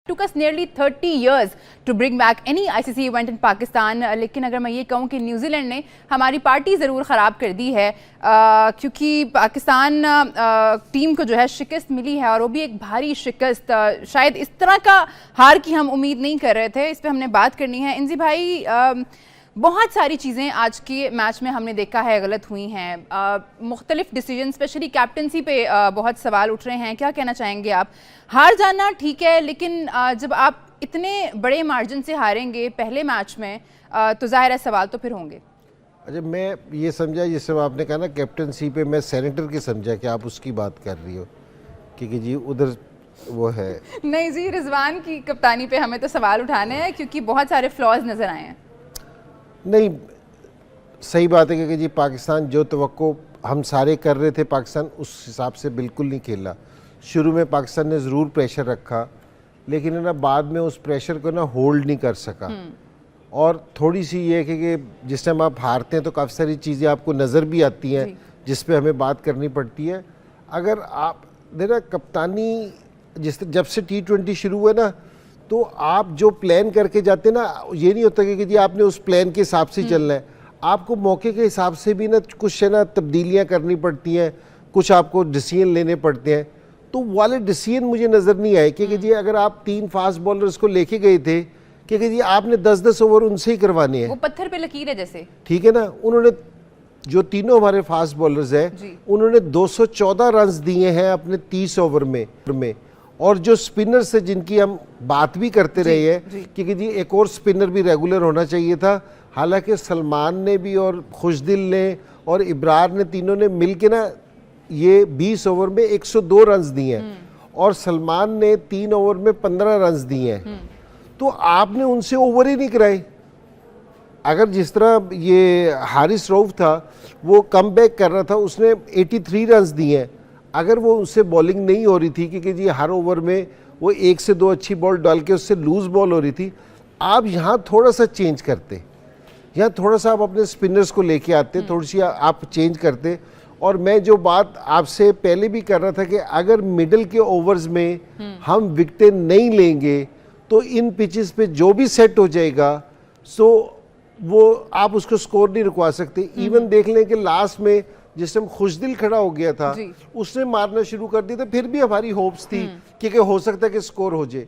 took us nearly 30 years to bring back any ICC event in Pakistan. लेकिन अगर मैं ये कहूँ कि न्यूजीलैंड ने हमारी पार्टी ज़रूर ख़राब कर दी है, क्योंकि पाकिस्तान टीम को जो है शिकस्त मिली है, और वो भी एक भारी शिकस्त। शायद इस तरह का हार की हम उम्मीद नहीं कर रहे थे। इस पर हमने बात करनी है। इंजी भाई, बहुत सारी चीज़ें आज के मैच में हमने देखा है गलत हुई हैं। मुख्तलिफ डिसीजन, स्पेशली कैप्टनसी पे बहुत सवाल उठ रहे हैं। क्या कहना चाहेंगे आप? हार जाना ठीक है, लेकिन जब आप इतने बड़े मार्जिन से हारेंगे पहले मैच में, तो जाहिर है सवाल तो फिर होंगे। अच्छा, मैं ये समझा जिससे आपने कहा ना कैप्टनसी पे, मैं सेनेटर की समझा कि आप उसकी बात कर रही हो, क्योंकि जी उधर वो है। नहीं जी, रिजवान की कप्तानी पे हमें तो सवाल उठाने हैं, क्योंकि बहुत सारे फ्लॉज नज़र आए हैं। नहीं, सही बात है कि जी पाकिस्तान जो तवक्को हम सारे कर रहे थे, पाकिस्तान उस हिसाब से बिल्कुल नहीं खेला। शुरू में पाकिस्तान ने ज़रूर प्रेशर रखा, लेकिन है ना बाद में उस प्रेशर को ना होल्ड नहीं कर सका। और थोड़ी सी ये है कि जिस टाइम आप हारते हैं तो काफ़ी सारी चीज़ें आपको नज़र भी आती हैं जिस पे हमें बात करनी पड़ती है। अगर आप देखना कप्तानी जब से T20 शुरू हुआ ना, तो आप जो प्लान करके जाते ना, ये नहीं होता कि जी आपने उस प्लान के हिसाब से चलना है। आपको मौके के हिसाब से भी ना कुछ है ना तब्दीलियाँ करनी पड़ती हैं, कुछ आपको डिसीजन लेने पड़ते हैं। तो वाले डिसीजन मुझे नज़र नहीं आए कि जी अगर आप 3 फास्ट बॉलर्स को लेके गए थे कि जी आपने 10-10 ओवर उनसे ही करवाने हैं, वो पत्थर पे लकीर है जैसे, ठीक है ना। उन्होंने जो तीनों हमारे फास्ट बॉलर्स हैं, उन्होंने 214 रन दिए हैं अपने 30 ओवर में। और जो स्पिनर्स है जिनकी हम बात भी करते रहे हैं कि जी एक और स्पिनर भी रेगुलर होना चाहिए था। हालांकि सलमान ने भी और खुशदिल ने और इब्रार ने, तीनों ने मिलके ना ये 20 ओवर में 102 रन दिए हैं, और सलमान ने 3 ओवर में 15 रन दिए हैं। तो आपने उनसे ओवर ही नहीं कराए। अगर जिस तरह ये हारिस रऊफ था, वो कम बैक कर रहा था, उसने 83 रन दिए हैं। अगर वो उससे बॉलिंग नहीं हो रही थी कि जी हर ओवर में वो 1 से 2 अच्छी बॉल डाल के उससे लूज बॉल हो रही थी, आप यहाँ थोड़ा सा चेंज करते, यहाँ थोड़ा सा आप अपने स्पिनर्स को लेके आते, थोड़ी सी आप चेंज करते। और मैं जो बात आपसे पहले भी कर रहा था कि अगर मिडल के ओवर्स में हम विकेटें नहीं लेंगे तो इन पिचेस पे जो भी सेट हो जाएगा, सो वो आप उसको स्कोर नहीं रुकवा सकते। इवन देख लें कि लास्ट में जिस टाइम खुशदिल खड़ा हो गया था, उसने मारना शुरू कर दिया था, फिर भी हमारी होप्स थी कि हो सकता है कि स्कोर हो जाए।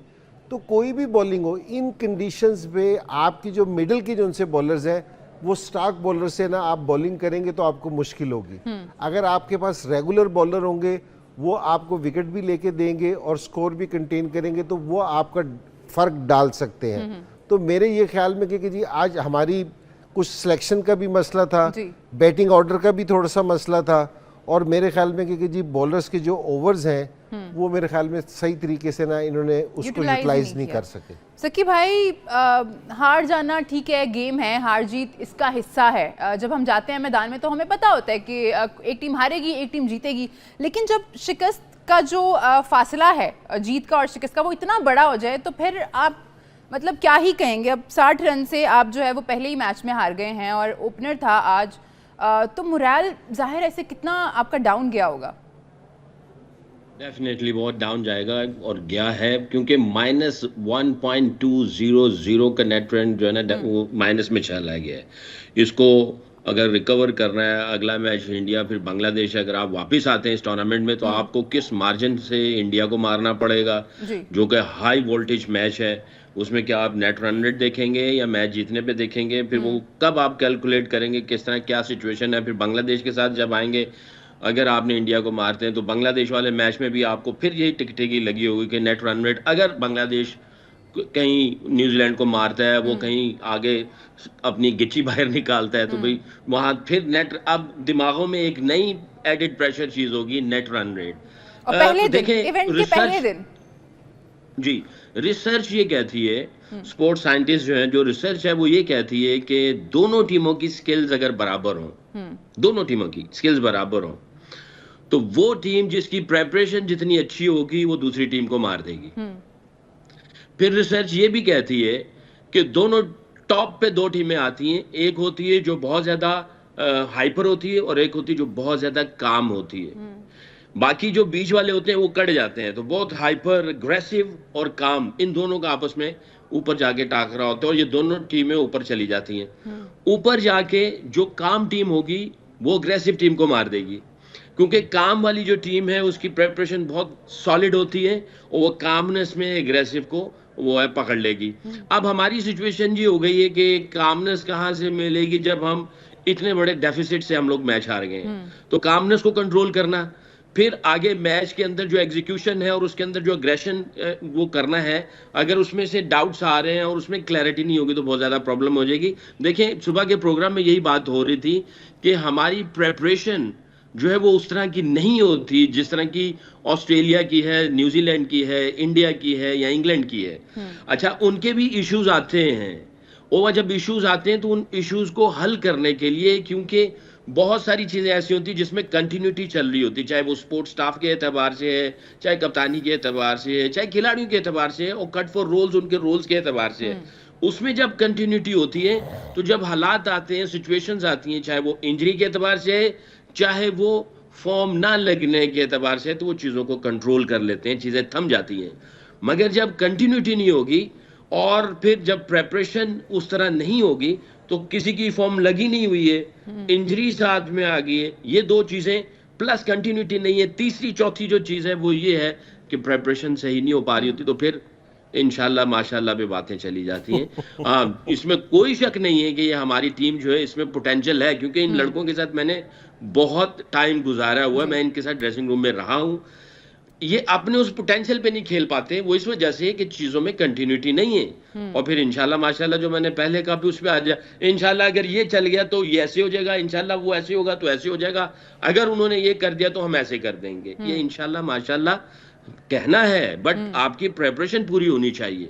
तो कोई भी बॉलिंग हो, इन कंडीशंस पे आपकी जो मिडिल की जो उनसे बॉलर्स हैं, वो स्टार्क बॉलर से ना आप बॉलिंग करेंगे तो आपको मुश्किल होगी। अगर आपके पास रेगुलर बॉलर होंगे, वो आपको विकेट भी लेके देंगे और स्कोर भी कंटेन करेंगे, तो वो आपका फ़र्क डाल सकते हैं। तो मेरे ये ख्याल में कि जी आज हमारी कुछ सिलेक्शन का भी मसला था, बैटिंग ऑर्डर का भी थोड़ा सा मसला था, और मेरे ख्याल में कि जी बॉलर्स के जो ओवर्स हैं वो मेरे ख्याल में सही तरीके से ना इन्होंने उसको यूटिलाइज नहीं कर सके। सकी भाई, हार जाना ठीक है, गेम है, हार जीत इसका हिस्सा है। जब हम जाते हैं मैदान में तो हमें पता होता है कि एक टीम हारेगी, एक टीम जीतेगी, लेकिन जब शिकस्त का जो फासला है जीत का और शिकस्त का वो इतना बड़ा हो जाए, तो फिर आप मतलब क्या ही कहेंगे। अब 60 रन से आप जो है वो पहले ही मैच में हार गए हैं, और ओपनर था आज, तो मोरल जाहिर ऐसे कितना आपका डाउन गया होगा? डेफिनेटली बहुत डाउन जाएगा, और गया है, क्योंकि -1.200 का नेट रन जो है ना वो माइनस में चला गया है। इसको अगर रिकवर करना है, अगला मैच इंडिया फिर बांग्लादेश, अगर आप वापस आते हैं इस टूर्नामेंट में, तो आपको किस मार्जिन से इंडिया को मारना पड़ेगा, जो कि हाई वोल्टेज मैच है। उसमें क्या आप नेट रन रेट देखेंगे या मैच जीतने पे देखेंगे? फिर वो कब आप कैलकुलेट करेंगे किस तरह क्या सिचुएशन है? फिर बांग्लादेश के साथ जब आएंगे, अगर आपने इंडिया को मारते हैं तो बांग्लादेश वाले मैच में भी आपको फिर यही टिकटिकी लगी होगी कि नेट रन रेट, अगर बांग्लादेश कहीं न्यूजीलैंड को मारता है, वो कहीं आगे अपनी गिच्ची बाहर निकालता है, तो भाई वहाँ फिर नेट, अब दिमागों में एक नई एडिड प्रेशर चीज होगी, नेट रन रेट। देखें जी, रिसर्च ये कहती है, स्पोर्ट्स साइंटिस्ट जो हैं, जो रिसर्च है वो ये कहती है कि दोनों टीमों की स्किल्स अगर बराबर हों, दोनों टीमों की स्किल्स बराबर हों, तो वो टीम जिसकी प्रेपरेशन जितनी अच्छी होगी वो दूसरी टीम को मार देगी। फिर रिसर्च ये भी कहती है कि दोनों टॉप पे 2 टीमें आती हैं, एक होती है जो बहुत ज्यादा हाइपर होती है और एक होती है जो बहुत ज्यादा काम होती है। बाकी जो बीच वाले होते हैं वो कट जाते हैं। तो बहुत हाइपर अग्रेसिव और काम, इन दोनों का आपस में ऊपर जाके टाकरा होता है और ये दोनों टीमें ऊपर चली जाती हैं। ऊपर जाके जो काम टीम होगी वो अग्रेसिव टीम को मार देगी, क्योंकि काम वाली जो टीम है उसकी प्रेपरेशन बहुत सॉलिड होती है और वो कामनेस में एग्रेसिव को वो है पकड़ लेगी। अब हमारी सिचुएशन ये हो गई है कि कामनेस कहाँ से मिलेगी जब हम इतने बड़े डेफिसिट से हम लोग मैच हार गए हैं। तो कामनेस को कंट्रोल करना, फिर आगे मैच के अंदर जो एग्जीक्यूशन है और उसके अंदर जो अग्रेशन वो करना है, अगर उसमें से डाउट्स आ रहे हैं और उसमें क्लैरिटी नहीं होगी तो बहुत ज़्यादा प्रॉब्लम हो जाएगी। देखिए सुबह के प्रोग्राम में यही बात हो रही थी कि हमारी प्रेपरेशन जो है वो उस तरह की नहीं होती जिस तरह की ऑस्ट्रेलिया की है, न्यूजीलैंड की है, इंडिया की है या इंग्लैंड की है। अच्छा, उनके भी इश्यूज आते हैं और जब इश्यूज आते हैं तो उन इश्यूज को हल करने के लिए, क्योंकि बहुत सारी चीज़ें ऐसी होती जिसमें कंटिन्यूटी चल रही होती, चाहे वो स्पोर्ट्स स्टाफ के एतबार से है, चाहे कप्तानी के एतबार से है, चाहे खिलाड़ियों के एतबार से है और कट फॉर रोल्स उनके रोल्स के एतबार से है। उसमें जब कंटिन्यूटी होती है तो जब हालात आते हैं, सिचुएशंस आती हैं, चाहे वो इंजरी के एतबार से है, चाहे वो फॉर्म ना लगने के एतबार से, तो वो चीज़ों को कंट्रोल कर लेते हैं, चीज़ें थम जाती हैं। मगर जब कंटिन्यूटी नहीं होगी और फिर जब प्रेपरेशन उस तरह नहीं होगी तो किसी की फॉर्म लगी नहीं हुई है, इंजरी साथ में आ गई है, ये दो चीज़ें प्लस कंटिन्यूटी नहीं है, तीसरी चौथी जो चीज़ है वो ये है कि प्रेपरेशन सही नहीं हो पा रही होती, तो फिर इंशाल्लाह माशाल्लाह पे बातें चली जाती हैं। इसमें कोई शक नहीं है कि ये हमारी टीम जो है इसमें पोटेंशियल है, क्योंकि इन लड़कों के साथ मैंने बहुत टाइम गुजारा हुआ है, मैं इनके साथ ड्रेसिंग रूम में रहा हूँ। ये अपने उस पोटेंशियल पे नहीं खेल पाते, वो इस वजह से कि चीज़ों में कंटिन्यूटी नहीं है। और फिर इंशाल्लाह माशाल्लाह जो मैंने पहले कहा भी उस पर आ जाए, इंशाल्लाह अगर ये चल गया तो ये ऐसे हो जाएगा, इंशाल्लाह वो ऐसे होगा तो ऐसे हो जाएगा, अगर उन्होंने ये कर दिया तो हम ऐसे कर देंगे। ये इंशाल्लाह माशाल्लाह कहना है, बट आपकी प्रेपरेशन पूरी होनी चाहिए।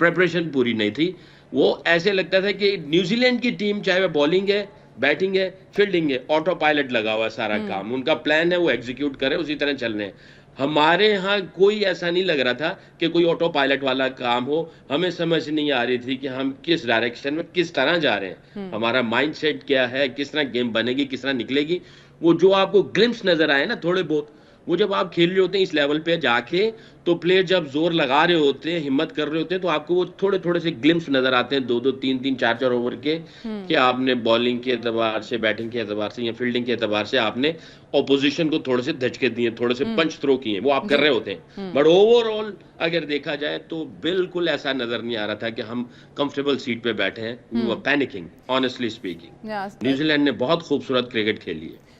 प्रेपरेशन पूरी नहीं थी, वो ऐसे लगता था कि न्यूजीलैंड की टीम चाहे वह बॉलिंग है, बैटिंग है, फील्डिंग है, ऑटो पायलट लगा हुआ सारा काम, उनका प्लान है वो एग्जीक्यूट करे, उसी तरह चलने हैं। हमारे यहाँ कोई ऐसा नहीं लग रहा था कि कोई ऑटो पायलट वाला काम हो, हमें समझ नहीं आ रही थी कि हम किस डायरेक्शन में किस तरह जा रहे हैं, हमारा माइंडसेट क्या है, किस तरह गेम बनेगी, किस तरह निकलेगी। वो जो आपको ग्लिम्स नजर आए ना थोड़े बहुत, वो जब आप खेल रहे होते हैं इस लेवल पे जाके, तो प्लेयर जब जोर लगा रहे होते हैं, हिम्मत कर रहे होते हैं, तो आपको वो थोड़े थोड़े से ग्लिम्स नजर आते हैं, 2-2, 3-3, 4-4 ओवर के, कि आपने बॉलिंग के एतबार से, बैटिंग के एतबार से या फील्डिंग के एतबार से आपने ऑपोजिशन को थोड़े से धचके दिए, थोड़े से पंच थ्रो किए, वो आप कर रहे होते हैं। बट ओवरऑल अगर देखा जाए तो बिल्कुल ऐसा नजर नहीं आ रहा था कि हम कंफर्टेबल सीट पे बैठे हैं। We were panicking, honestly speaking. New Zealand ने बहुत खूबसूरत क्रिकेट खेली है।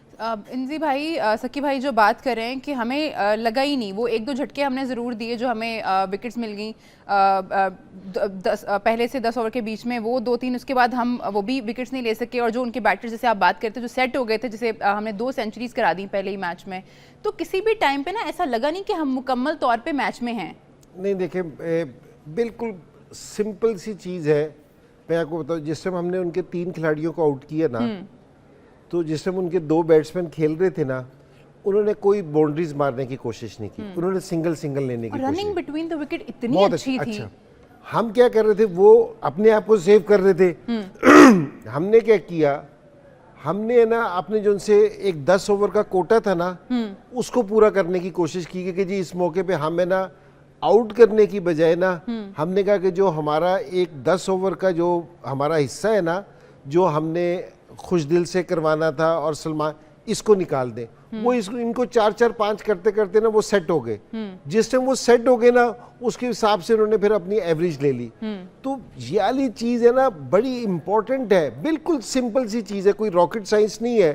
इंजी भाई, सकी भाई जो बात कर रहे हैं कि हमें लगा ही नहीं, वो एक दो झटके हमने ज़रूर दिए जो हमें विकेट्स मिल गई पहले से 10 ओवर के बीच में, वो 2-3 उसके बाद हम वो भी विकेट्स नहीं ले सके। और जो उनके बैटर्स जैसे आप बात करते जो सेट हो गए थे, जैसे हमने 2 सेंचुरीज करा दी पहले ही मैच में, तो किसी भी टाइम पे ना ऐसा लगा नहीं कि हम मुकम्मल तौर पे मैच में हैं। नहीं देखें, बिल्कुल सिंपल सी चीज़ है, मैं आपको बताऊँ। जिस टाइम हमने उनके 3 खिलाड़ियों को आउट किया ना, तो जिस टाइम उनके 2 बैट्समैन खेल रहे थे ना, उन्होंने कोई बाउंड्रीज मारने की कोशिश नहीं की, उन्होंने सिंगल लेने की कोशिश। रनिंग बिटवीन द विकेट इतनी अच्छी थी। अच्छा, हम क्या कर रहे थे, वो अपने आप को सेव कर रहे थे। हमने क्या किया, हमने ना अपने जो उनसे एक 10 ओवर का कोटा था ना, उसको पूरा करने की कोशिश की कि जी इस मौके पे हमें ना आउट करने की बजाय ना, हमने कहा कि जो हमारा एक 10 ओवर का जो हमारा हिस्सा है ना, जो हमने खुश दिल से करवाना था और सलमान, इसको निकाल दें। वो इनको 4-4-5 करते करते ना वो सेट हो गए। जिस टाइम वो सेट हो गए ना, उसके हिसाब से उन्होंने फिर अपनी एवरेज ले ली। तो ये वाली चीज़ है ना, बड़ी इंपॉर्टेंट है। बिल्कुल सिंपल सी चीज़ है, कोई रॉकेट साइंस नहीं है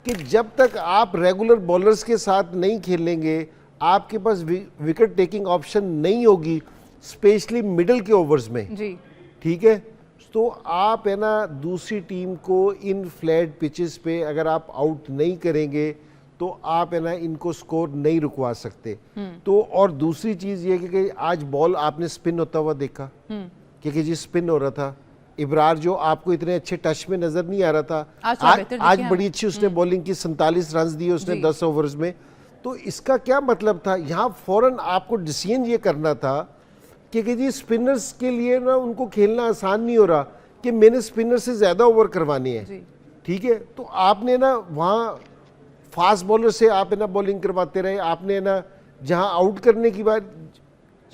कि जब तक आप रेगुलर बॉलर्स के साथ नहीं खेलेंगे, आपके पास विकेट टेकिंग ऑप्शन नहीं होगी, स्पेशली मिडिल के ओवर्स में। ठीक है, तो आप है ना दूसरी टीम को इन फ्लैट पिचेस पे अगर आप आउट नहीं करेंगे तो आप है ना इनको स्कोर नहीं रुकवा सकते। तो और दूसरी चीज़ ये कि आज बॉल आपने स्पिन होता हुआ देखा, क्योंकि जी स्पिन हो रहा था। इब्रार जो आपको इतने अच्छे टच में नजर नहीं आ रहा था, आज बड़ी अच्छी उसने बॉलिंग की, 47 रन दिए उसने 10 ओवर्स में। तो इसका क्या मतलब था, यहाँ फौरन आपको डिसीजन ये करना था कि जी स्पिनर्स के लिए ना उनको खेलना आसान नहीं हो रहा कि मैंने स्पिनर से ज़्यादा ओवर करवाने हैं। ठीक है, तो आपने ना वहाँ फास्ट बॉलर से आप है ना बॉलिंग करवाते रहे, आपने है ना जहां आउट करने की बात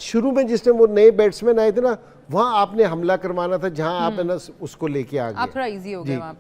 शुरू में जिसने वो नए बैट्समैन आए थे ना, वहां आपने हमला करवाना था, जहां आप है ना उसको लेके आ गए। आप थोड़ा इजी हो गया वहां।